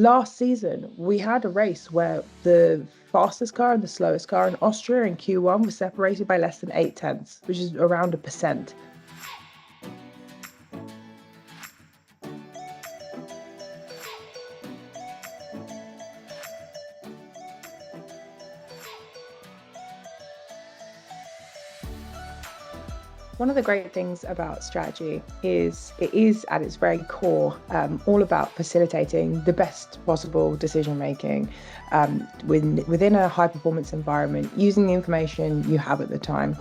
Last season, we had a race where the fastest car and the slowest car in Austria in Q1 was separated by less than 0.8, which is around 1%. One of the great things about strategy is it is at its very core all about facilitating the best possible decision making within a high performance environment, using the information you have at the time.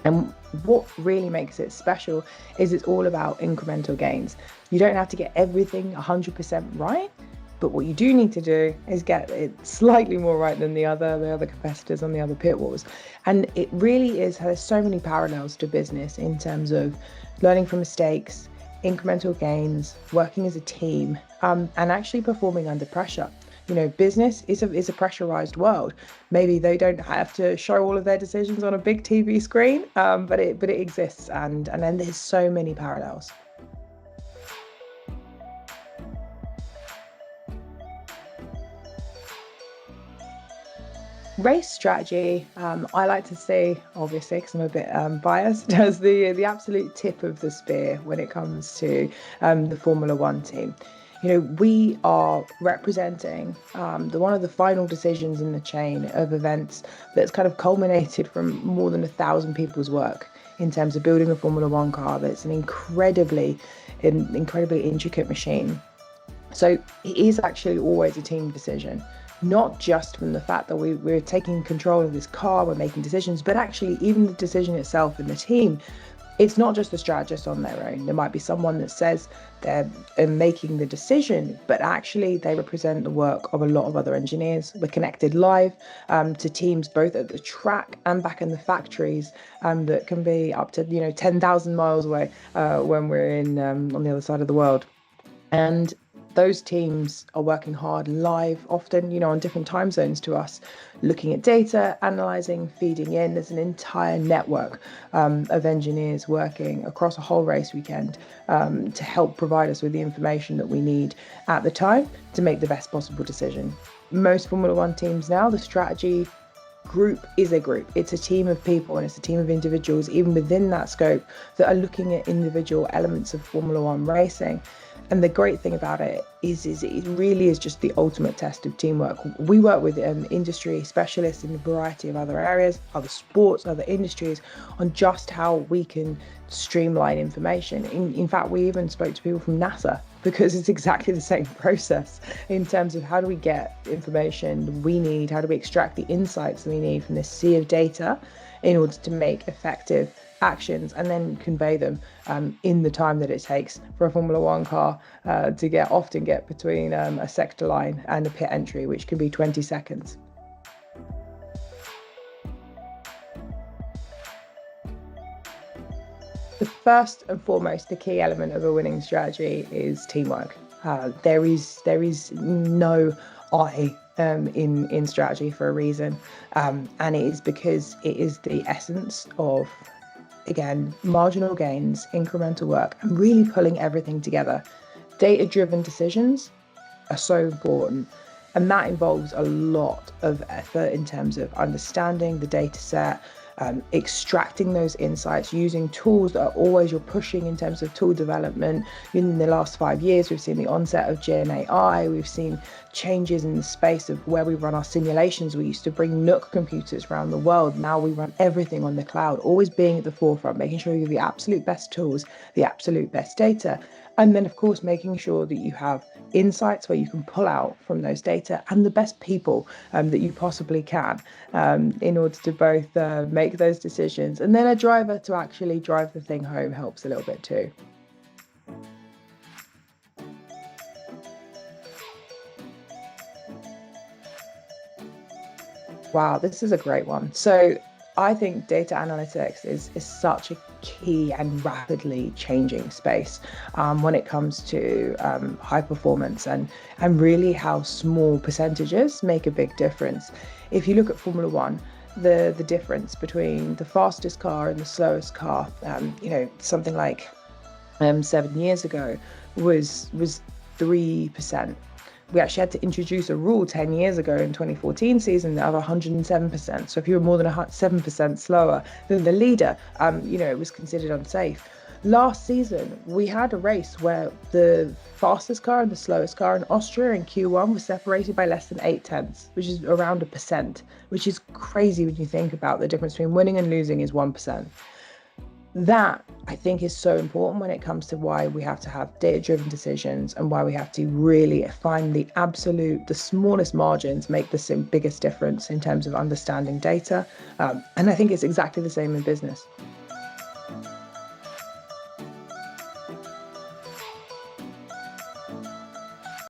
And what really makes it special is it's all about incremental gains. You don't have to get everything 100% right, but what you do need to do is get it slightly more right than the other competitors on the other pit walls. And it really has so many parallels to business in terms of learning from mistakes, incremental gains, working as a team, and actually performing under pressure. You know, business is a pressurized world. Maybe they don't have to show all of their decisions on a big TV screen, but it exists, and then there's so many parallels. Race strategy, I like to say, obviously, because I'm a bit biased, as the absolute tip of the spear when it comes to the Formula One team. You know, we are representing one of the final decisions in the chain of events that's kind of culminated from more than 1,000 people's work in terms of building a Formula One car that's an incredibly intricate machine. So it is actually always a team decision, not just from the fact that we're taking control of this car, we're making decisions, but actually even the decision itself in the team. It's not just the strategist on their own. There might be someone that says they're making the decision, but actually they represent the work of a lot of other engineers. We're connected live to teams both at the track and back in the factories that can be up to 10,000 miles away when we're in on the other side of the world. And those teams are working hard live, often, on different time zones to us, looking at data, analysing, feeding in. There's an entire network of engineers working across a whole race weekend to help provide us with the information that we need at the time to make the best possible decision. Most Formula One teams now, the strategy group is a group. It's a team of people and it's a team of individuals, even within that scope, that are looking at individual elements of Formula One racing. And the great thing about it is it really is just the ultimate test of teamwork. We work with industry specialists in a variety of other areas, other sports, other industries, on just how we can streamline information. In fact, we even spoke to people from NASA because it's exactly the same process in terms of how do we get information we need, how do we extract the insights we need from this sea of data in order to make effective actions and then convey them in the time that it takes for a Formula One car to often get between a sector line and a pit entry, which can be 20 seconds. The first and foremost, the key element of a winning strategy is teamwork. There is no I in strategy for a reason, and it is because it is the essence of, again, marginal gains, incremental work, and really pulling everything together. Data-driven decisions are so important, and that involves a lot of effort in terms of understanding the data set, extracting those insights, using tools that are always you're pushing in terms of tool development. In the last 5 years, we've seen the onset of Gen AI. We've seen changes in the space of where we run our simulations. We used to bring Nook computers around the world. Now we run everything on the cloud, always being at the forefront, making sure you have the absolute best tools, the absolute best data. And then, of course, making sure that you have insights where you can pull out from those data and the best people that you possibly can in order to both make those decisions. And then a driver to actually drive the thing home helps a little bit too. Wow, this is a great one. So I think data analytics is such a key and rapidly changing space when it comes to high performance and really how small percentages make a big difference. If you look at Formula One, the difference between the fastest car and the slowest car, something like 7 years ago was 3%. we actually had to introduce a rule 10 years ago in 2014 season of 107%. So if you were more than 7% slower than the leader, it was considered unsafe. Last season, we had a race where the fastest car and the slowest car in Austria in Q1 was separated by less than 0.8, which is around 1%, which is crazy when you think about the difference between winning and losing is 1%. That, I think, is so important when it comes to why we have to have data-driven decisions and why we have to really find the smallest margins make the biggest difference in terms of understanding data. And I think it's exactly the same in business.